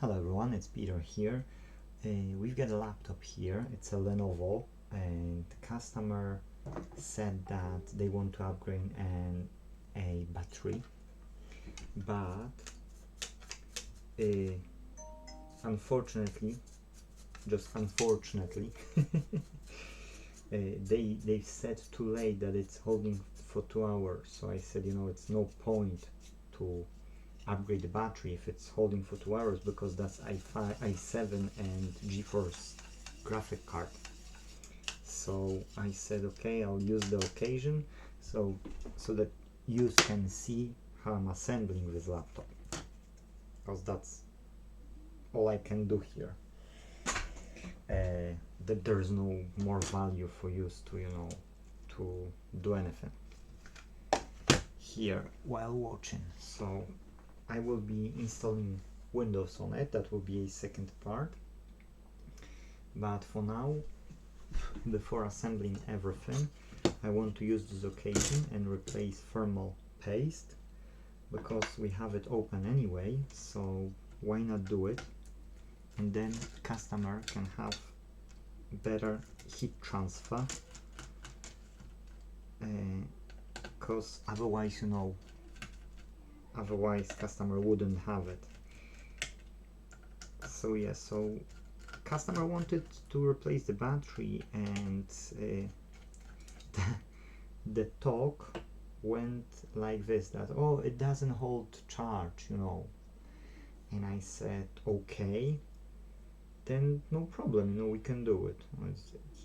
Hello everyone, it's Peter here. We've got a laptop here. It's a Lenovo, and the customer said that they want to upgrade a battery, but unfortunately, just unfortunately, they said too late that it's holding for 2 hours. So I said, it's no point to upgrade the battery if it's holding for 2 hours, because that's i7 and GeForce graphic card. So I said, okay, I'll use the occasion so that you can see how I'm assembling this laptop, because that's all I can do here. That there's no more value for you to do anything here while watching. So I will be installing Windows on it. That will be a second part, but for now, before assembling everything, I want to use this occasion and replace thermal paste, because we have it open anyway, so why not do it, and then customer can have better heat transfer, because otherwise customer wouldn't have it. So yeah, so customer wanted to replace the battery, and the talk went like this, that it doesn't hold charge, and I said, okay, then no problem, we can do it.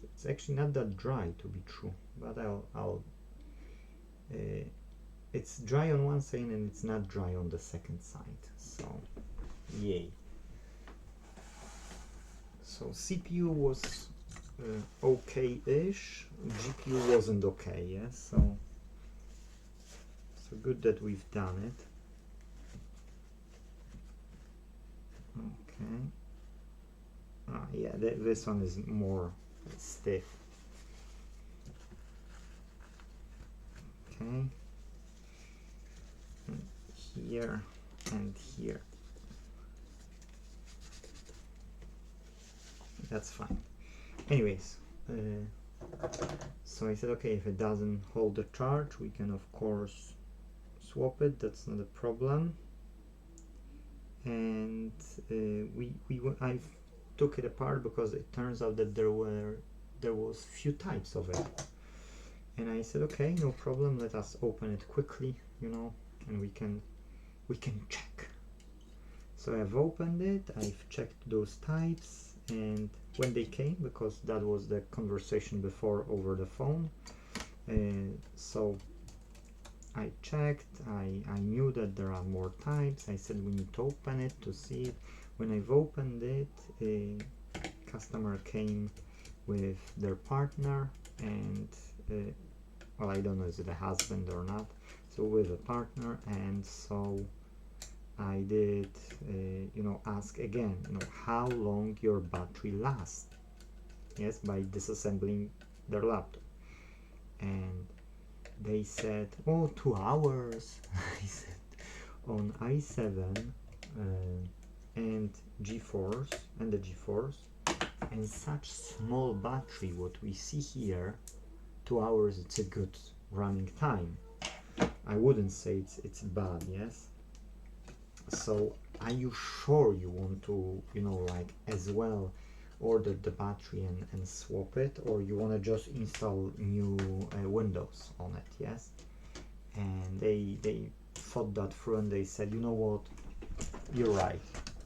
It's actually not that dry, to be true, but I'll it's dry on one side and it's not dry on the second side, so yay. So CPU was okay-ish, GPU wasn't okay, yes, so good that we've done it. Okay. Yeah, this one is more stiff. Okay. And here and here. That's fine. Anyways, so I said, okay, if it doesn't hold the charge, we can of course swap it. That's not a problem. And I took it apart because it turns out that there was few types of it, and I said, okay, no problem, let us open it quickly, and we can check. So I've opened it, I've checked those types, and when they came, because that was the conversation before over the phone, so I checked, I knew that there are more types. I said we need to open it to see it. When I've opened it, a customer came with their partner, and well, I don't know, is it a husband or not, so with a partner, and so I did ask again, how long your battery lasts, yes, by disassembling their laptop, and they said, 2 hours. I said, on i7 and GeForce and the GeForce and such small battery, what we see here, 2 hours, it's a good running time. I wouldn't say it's bad, yes. So are you sure you want to like as well order the battery and swap it, or you want to just install new Windows on it, yes? And they thought that through, and they said, you know what, you're right,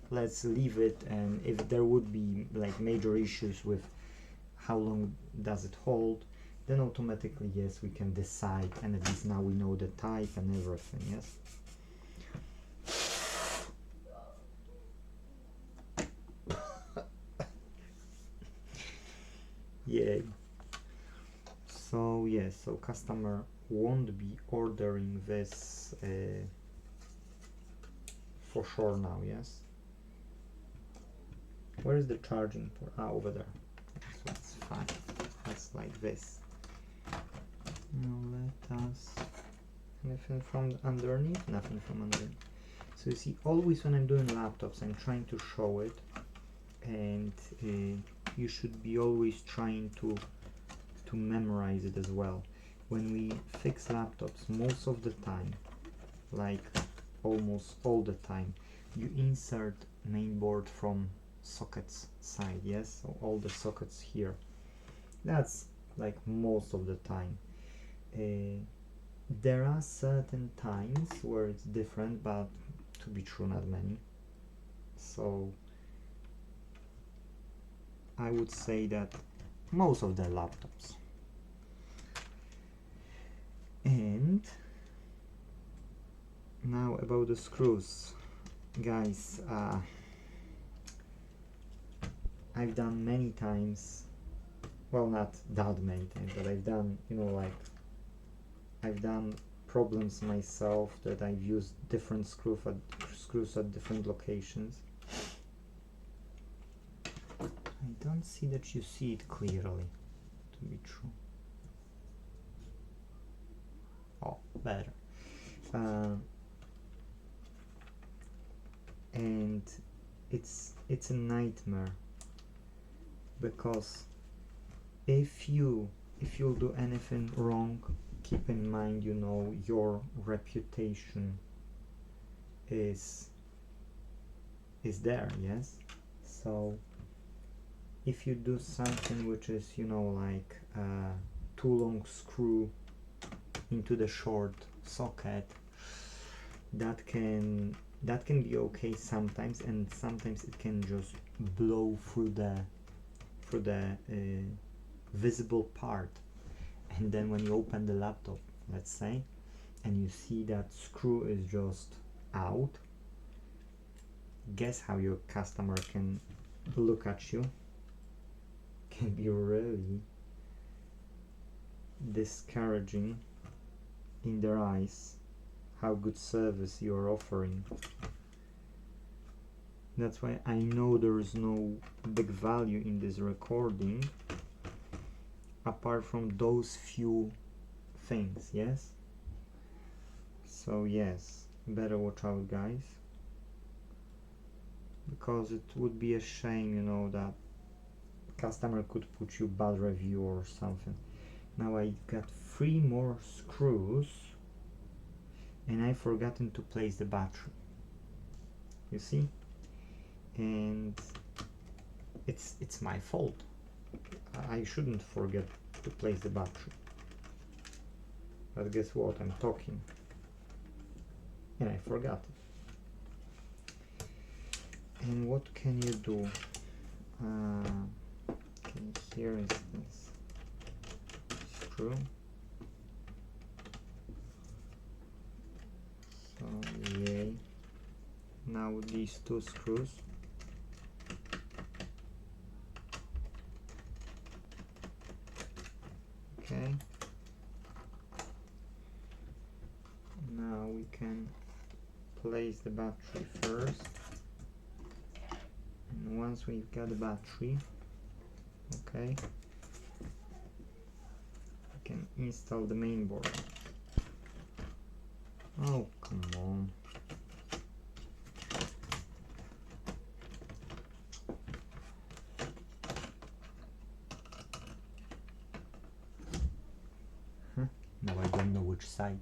let's leave it, and if there would be like major issues with how long does it hold, then automatically, yes, we can decide, and at least now we know the type and everything, yes. Yay. So yes, so customer won't be ordering this for sure now, yes. Where is the charging port? Over there. So it's fine. That's like this. Now let us, anything from underneath? Nothing from underneath. So you see, always when I'm doing laptops, I'm trying to show it, and you should be always trying to memorize it as well. When we fix laptops, most of the time, like almost all the time, you insert mainboard from sockets side, yes, so all the sockets here. That's like most of the time. There are certain times where it's different, but to be true, not many. So I would say that most of the laptops. And now about the screws, guys. I've done many times, well, not that many times, but I've done, you know, like I've done problems myself that I've used different screws at different locations. I don't see that you see it clearly, to be true. Oh, better. And it's a nightmare, because if you'll do anything wrong, keep in mind, you know, your reputation is there, yes. So if you do something which is, you know, like too long screw into the short socket, that can be okay sometimes, and sometimes it can just blow through the visible part, and then when you open the laptop, let's say, and you see that screw is just out, guess how your customer can look at you? Can be really discouraging in their eyes how good service you're offering. That's why I know there is no big value in this recording apart from those few things, yes? So yes, better watch out, guys, because it would be a shame, you know, that customer could put you bad review or something. Now I got 3 more screws and I've forgotten to place the battery, you see, and it's my fault. I shouldn't forget to place the battery, but guess what, I'm talking and I forgot it. And what can you do? Okay, here is this screw. So yay. Now these 2 screws. Okay. Now we can place the battery first. And once we've got the battery, okay, we can install the main board. Oh, come on. Now I don't know which side.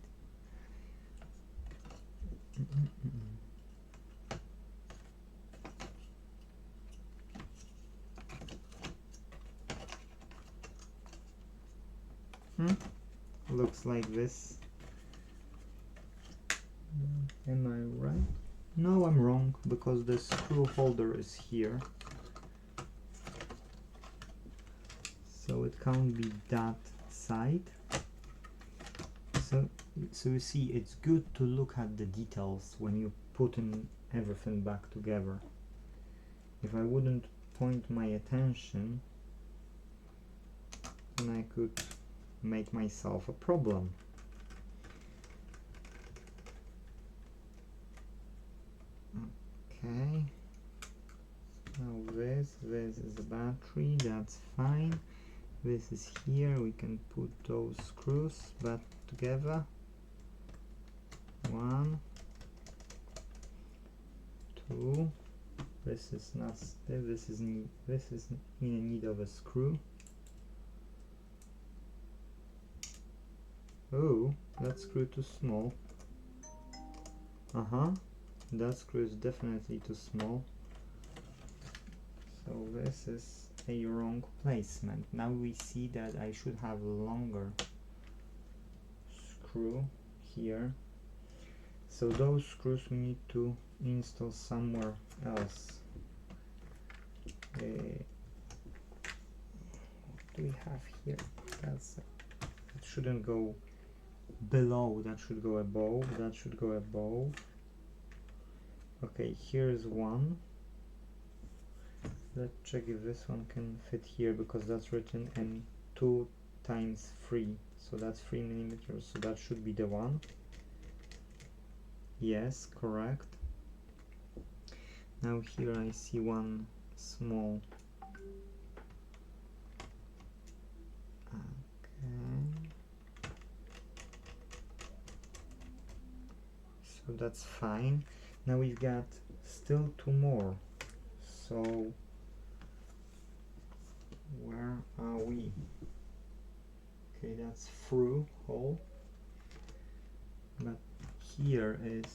Looks like this. Am I right? No, I'm wrong, because the screw holder is here. So it can't be that side. So you see, it's good to look at the details when you putting everything back together. If I wouldn't point my attention, then I could make myself a problem. Okay, now this is the battery, that's fine. This is here, we can put those screws back together. 1, screw. This is not stiff. This is in need of a screw. Oh, that screw too small. That screw is definitely too small. So this is a wrong placement. Now we see that I should have a longer screw here. So those screws we need to install somewhere else. What do we have here? That shouldn't go below, that should go above, that should go above. Okay, here's one. Let's check if this one can fit here, because that's written in 2 times 3, so that's 3 millimeters, so that should be the one. Yes, correct. Now here I see one small. Okay. So that's fine. Now we've got still 2 more. So where are we? Okay, that's through hole. But here is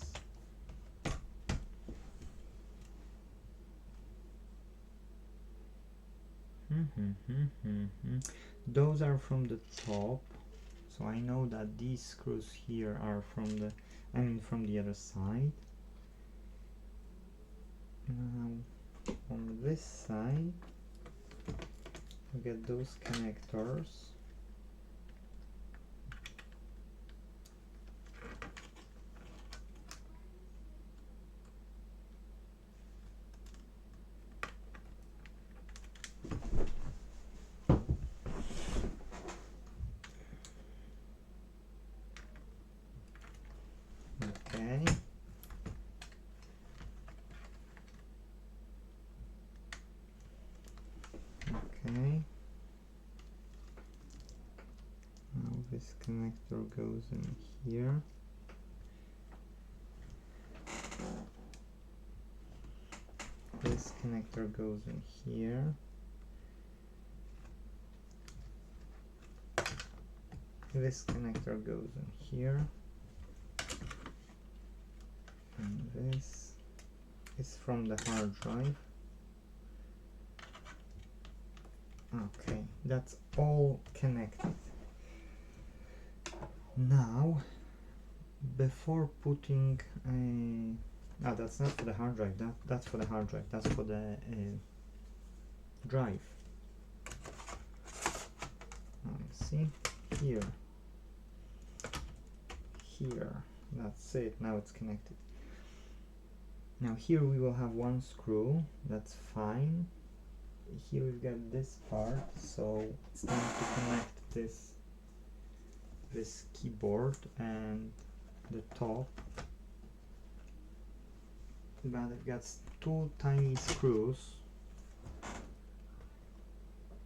those are from the top, so I know that these screws here are from the from the other side. Now on this side we get those connectors. Okay. Okay. Now this connector goes in here. This connector goes in here. This connector goes in here. And this is from the hard drive. Okay, that's all connected. Now, before putting a... that's not for the hard drive, that's for the hard drive, that's for the drive. See, here, that's it, now it's connected. Now here we will have one screw, that's fine. Here we've got this part, so it's time to connect this keyboard and the top. But I've got 2 tiny screws.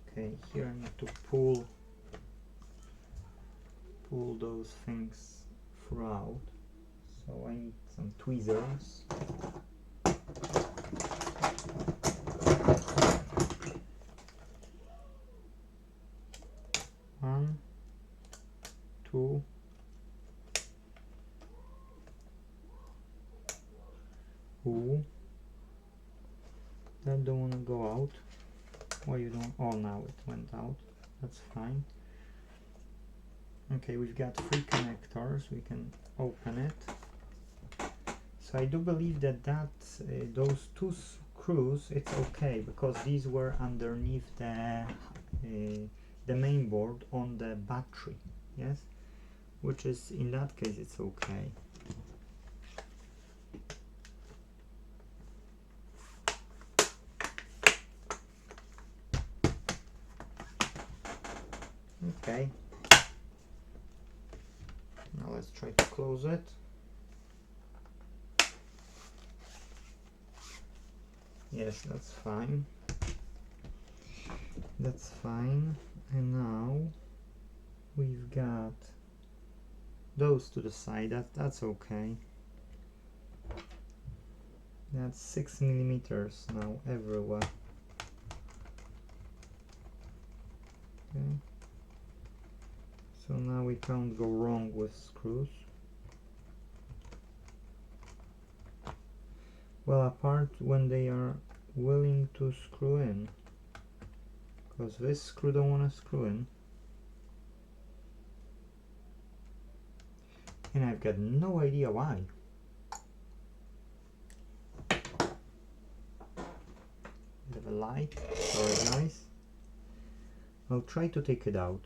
Okay, here I need to pull those things throughout, so I need some tweezers. One, two, ooh, that don't want to go out. Why you don't? Oh, now it went out. That's fine. Okay, we've got 3 connectors. We can open it. So I do believe that those 2 screws, it's okay, because these were underneath the main board on the battery. Yes, which is, in that case, it's okay. Okay, now let's try to close it. Yes, that's fine. That's fine. And now we've got those to the side. That's okay. That's 6 millimeters now everywhere. Okay. So now we can't go wrong with screws. Well, apart when they are willing to screw in, because this screw don't want to screw in, and I've got no idea why. Bit of a light, sorry guys. I'll try to take it out.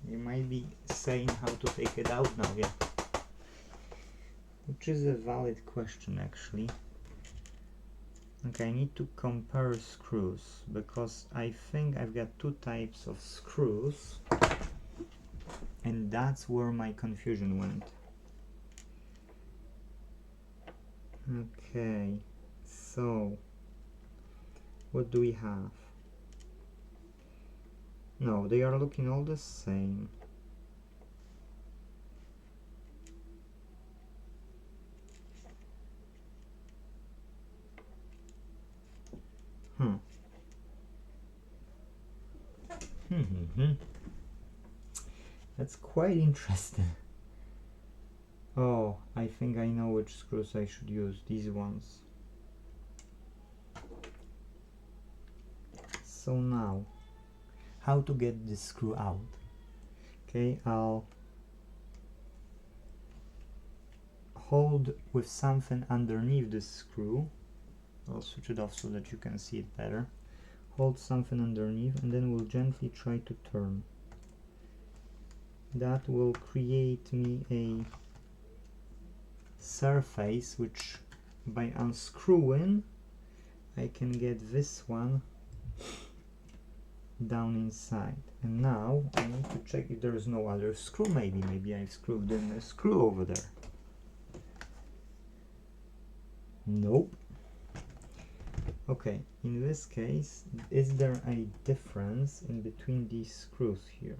You might be saying how to take it out now, yeah. Which is a valid question actually. Okay, I need to compare screws because I think I've got two types of screws and that's where my confusion went. Okay, so what do we have? No, they are looking all the same. That's quite interesting. Oh, I think I know which screws I should use, these ones. So now, how to get this screw out? Okay, I'll hold with something underneath the screw. I'll switch it off so that you can see it better. Hold something underneath and then we'll gently try to turn. That will create me a surface which by unscrewing I can get this one down inside. And now I need to check if there is no other screw. Maybe I've screwed in a screw over there. Nope. Okay, in this case, is there a difference in between these screws here?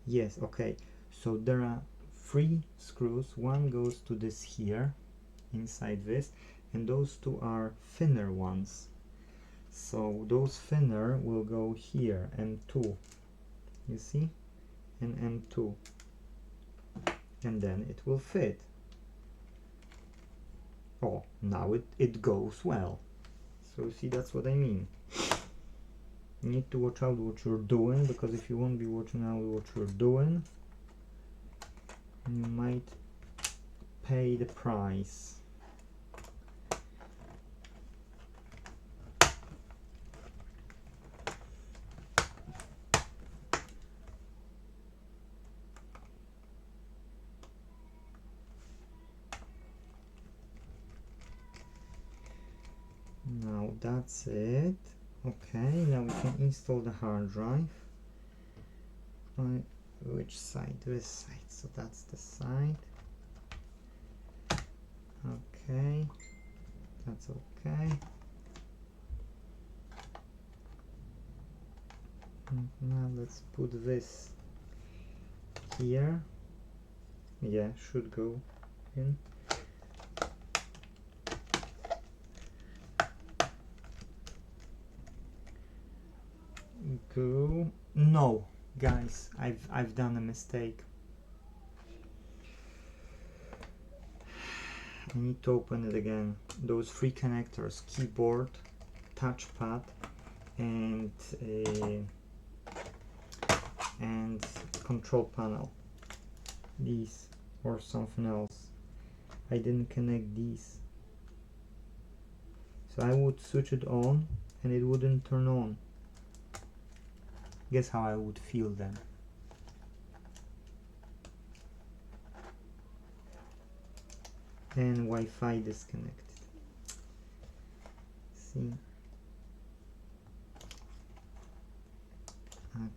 Yes, okay, so there are 3 screws. One goes to this here, inside this, and those 2 are thinner ones. So those thinner will go here, M2, you see, and M2, and then it will fit. Oh, now it goes well. So see, that's what I mean. You need to watch out what you're doing, because if you won't be watching out what you're doing, you might pay the price. Now that's it. Okay, now we can install the hard drive. On which side? This side. So that's the side. Okay, that's okay. And now let's put this here. Yeah, should go in. Go. No, guys, I've done a mistake. I need to open it again. Those 3 connectors: keyboard, touchpad, and control panel. These or something else. I didn't connect these. So I would switch it on and it wouldn't turn on. Guess how I would feel then. and Wi-Fi disconnected. See.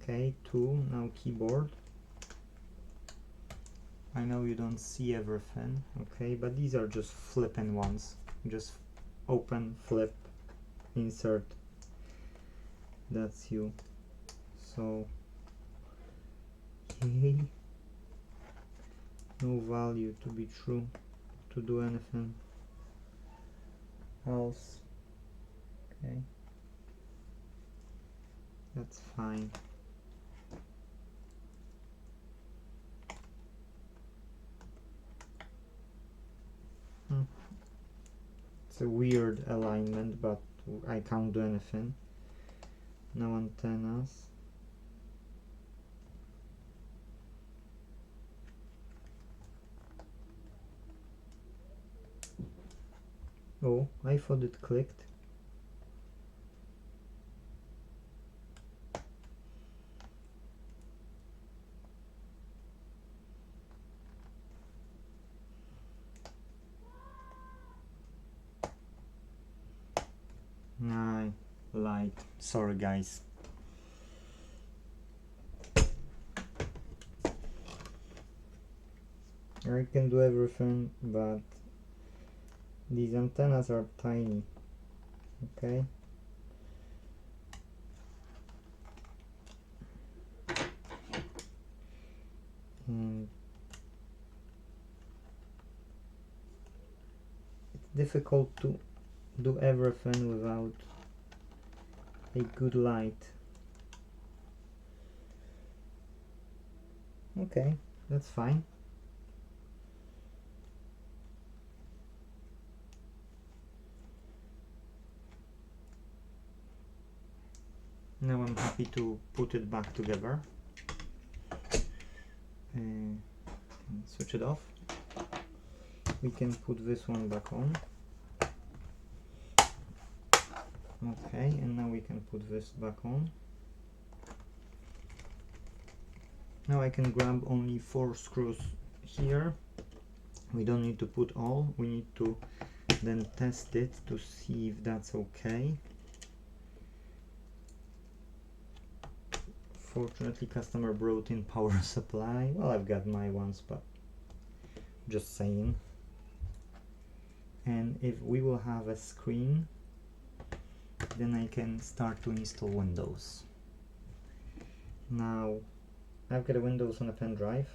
Okay, 2. Now keyboard. I know you don't see everything, okay, but these are just flipping ones. Just open, flip, insert. That's you. So, yay. No value to be true to do anything else. Okay, that's fine. It's a weird alignment, but I can't do anything. No antennas. Oh, I thought it clicked. I lied. Sorry, guys. I can do everything, but these antennas are tiny. Okay. And it's difficult to do everything without a good light. Okay, that's fine. Now I'm happy to put it back together. Switch it off. We can put this one back on. Okay, and now we can put this back on. Now I can grab only 4 screws here. We don't need to put all. We need to then test it to see if that's okay. Fortunately, customer brought in power supply. Well, I've got my ones, but just saying. And if we will have a screen, then I can start to install Windows. Now, I've got a Windows on a pen drive,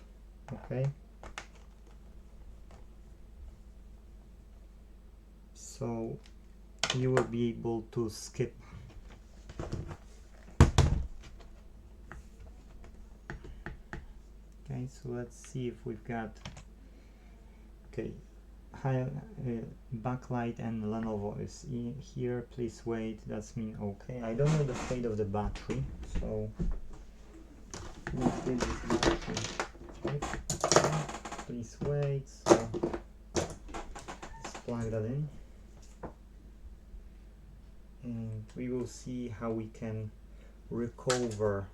okay? So, you will be able to skip okay, so let's see if we've got okay, backlight and Lenovo is in here. Please wait. That's mean okay. I don't know the state of the battery, so let's get this battery. Okay. Please wait. So let's plug that in, and we will see how we can recover.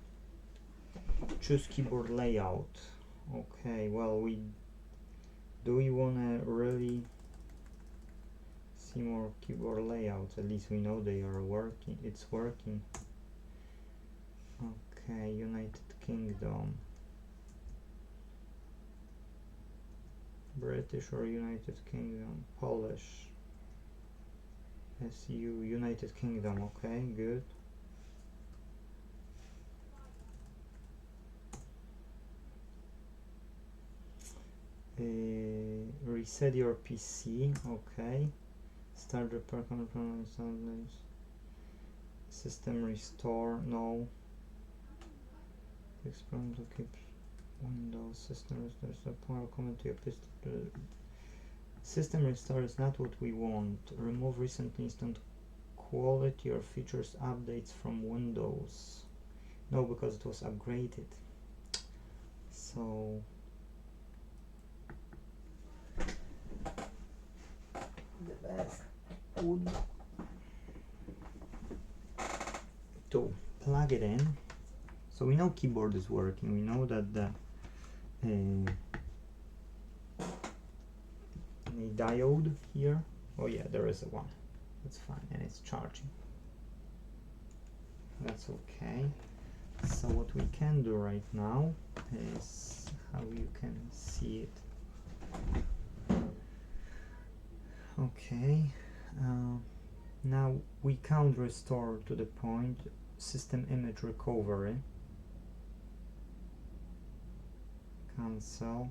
Choose keyboard layout. Okay, well, do we want to really see more keyboard layouts? At least we know they are working. It's working. Okay, United Kingdom, British or United Kingdom, Polish, SU, United Kingdom. Okay, good. Reset your PC. Okay. Start repair control. System restore. No. Experiment to keep Windows system restore. Power comment to your PC. System restore is not what we want. Remove recently instant quality or features updates from Windows. No, because it was upgraded. So the best would to plug it in. So we know keyboard is working. We know that the diode here. Oh yeah, there is a one. That's fine, and it's charging. That's okay. So what we can do right now is how you can see it. Okay, now we can't restore to the point system image recovery. Cancel.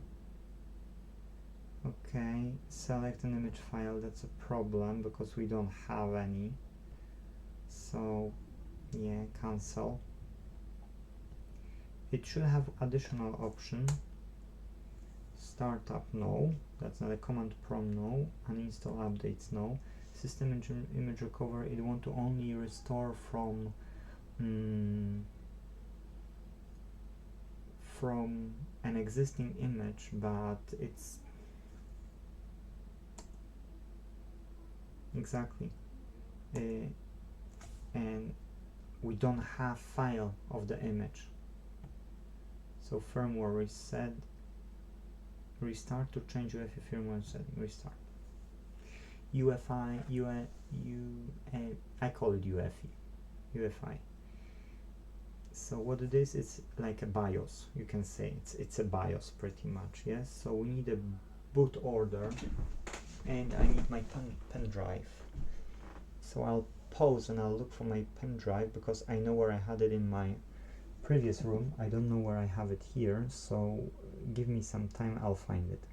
Okay, select an image file. That's a problem because we don't have any. So yeah, cancel. It should have additional option. Startup, no. That's not a command prompt, no. Uninstall updates, no. System image recovery, it want to only restore from an existing image, but it's exactly and we don't have file of the image. So firmware reset, restart to change UEFI firmware setting, restart. UEFI, I call it UEFI. So what it is, it's like a BIOS, you can say. It's a BIOS pretty much, yes? So we need a boot order, and I need my pen drive. So I'll pause and I'll look for my pen drive because I know where I had it in my previous room. I don't know where I have it here, so give me some time, I'll find it.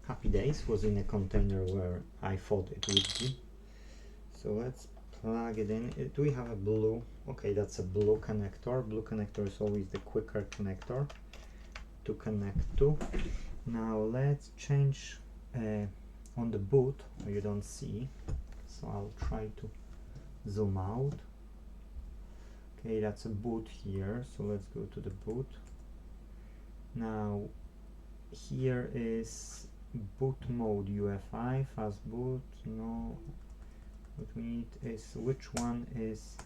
Happy Days was in a container where I thought it would be. So let's plug it in. Do we have a blue? Okay, that's a blue connector. Blue connector is always the quicker connector to connect to. Now let's change on the boot, you don't see, so I'll try to zoom out. Okay, that's a boot here, so let's go to the boot. Now here is boot mode UEFI, fast boot, no. What we need is, which one is,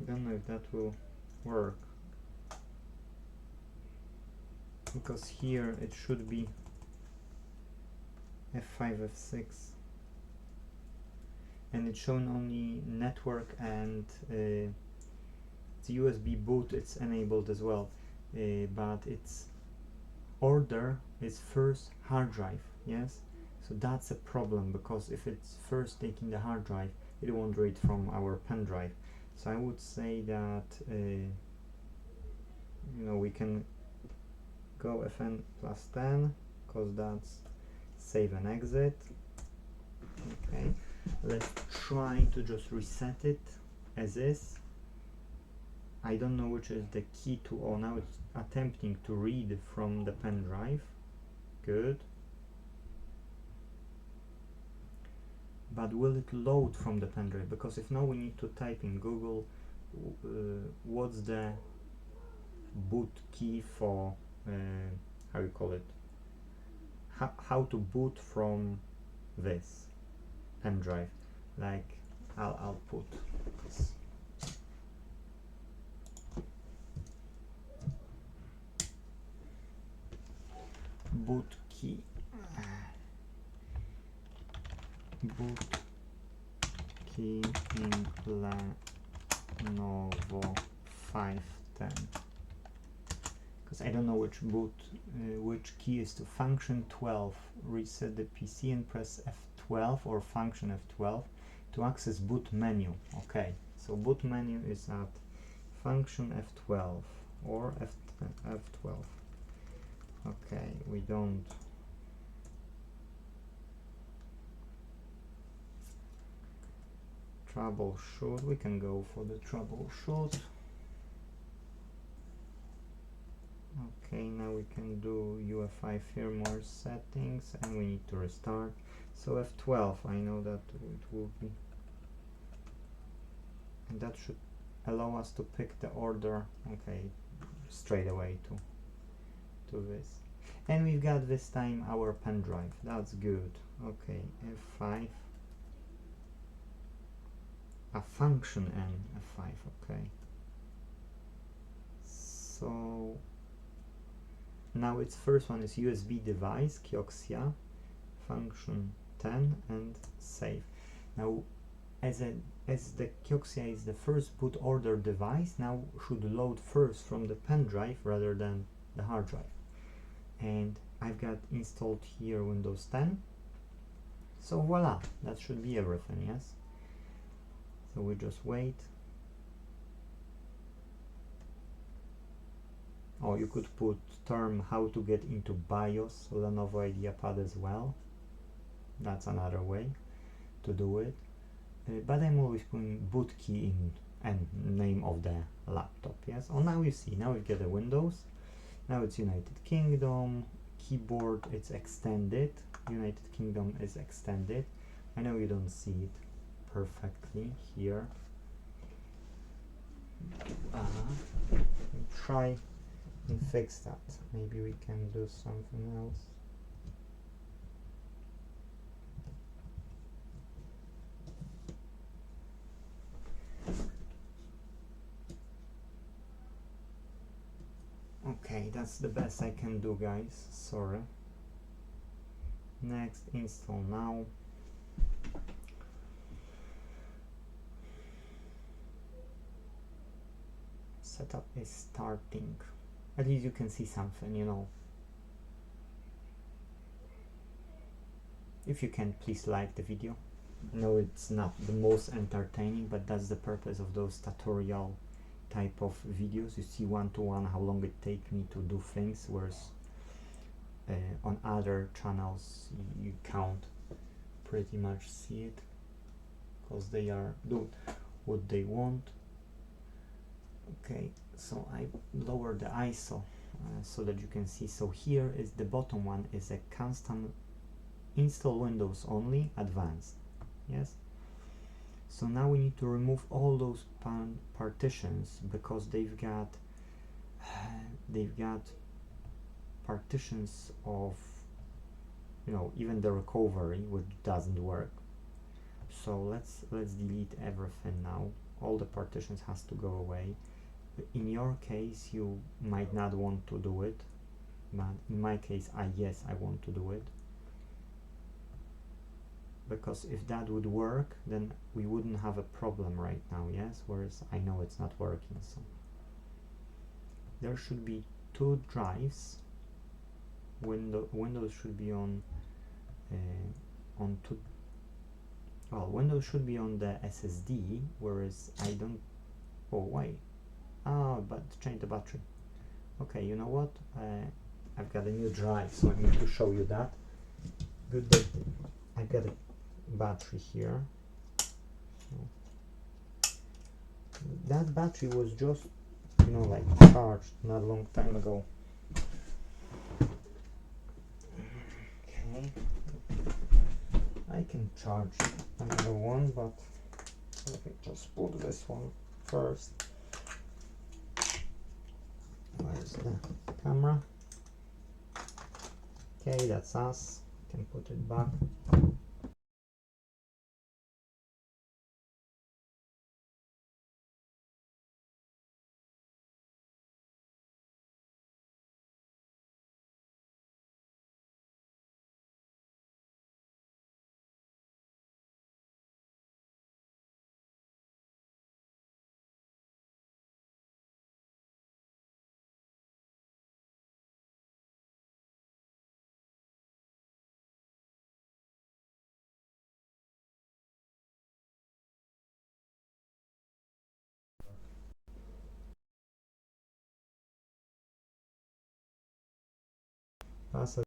I don't know if that will work, because here it should be F5, F6, and it's shown only network, and the USB boot it's enabled as well, but its order is first hard drive, yes? So that's a problem, because if it's first taking the hard drive, it won't read from our pen drive. So I would say that you know, we can go Fn plus 10, because that's save and exit. Okay, let's try to just reset it as is. I don't know which is the key to, oh, now it's attempting to read from the pen drive. Good. But will it load from the pen drive? Because if no, we need to type in Google what's the boot key for how you call it, how to boot from this pen drive. Like I'll put this. Boot key, boot key in Lenovo 510, because I don't know which boot, which key is to function 12. Reset the PC and press F12 or function F12 to access boot menu. Okay, so boot menu is at function F12 or F12. Okay, we don't. Troubleshoot, we can go for the troubleshoot. Okay, now we can do UEFI firmware settings, and we need to restart. So F12, I know that it will be, and that should allow us to pick the order, okay, straight away to this. And we've got this time our pen drive, that's good. Okay, F5, a function N, F5, okay. So now its first one is USB device, Kioxia, function 10 and save. Now as the Kioxia is the first boot order device, now should load first from the pen drive rather than the hard drive. And I've got installed here Windows 10. So voila, that should be everything, yes? So we just wait. Oh, you could put term how to get into BIOS, Lenovo IdeaPad as well. That's another way to do it. But I'm always putting boot key in and name of the laptop, yes? Oh, now you see, now we get the Windows. Now it's United Kingdom, keyboard, it's extended. United Kingdom is extended. I know you don't see it perfectly here. Try and fix that. Maybe we can do something else. Okay, that's the best I can do, guys. Sorry. Next, install now. Setup is starting. At least you can see something, you know. If you can, please like the video. I know it's not the most entertaining, but that's the purpose of those tutorial type of videos. You see one-to-one how long it takes me to do things, whereas on other channels you can't pretty much see it because they are doing what they want. Okay, so I lower the ISO so that you can see. So here is the bottom one is a constant install Windows only advanced, yes. So now we need to remove all those partitions because they've got partitions of, you know, even the recovery, which doesn't work. So let's delete everything now. All the partitions has to go away. In your case you might not want to do it, but in my case yes, I want to do it, because if that would work then we wouldn't have a problem right now, yes, whereas I know it's not working. So there should be 2 drives. Windows should be on two. Well, Windows should be on the SSD, whereas I don't. Oh wait, but change the battery. Okay, you know what, I've got a new drive, so I need to show you that. Good that I've got a battery here. So that battery was just, you know, like charged not a long time ago. Okay, I can charge another one, but let me just put this one first. Where's the camera? Okay, that's us. Can put it back. Pass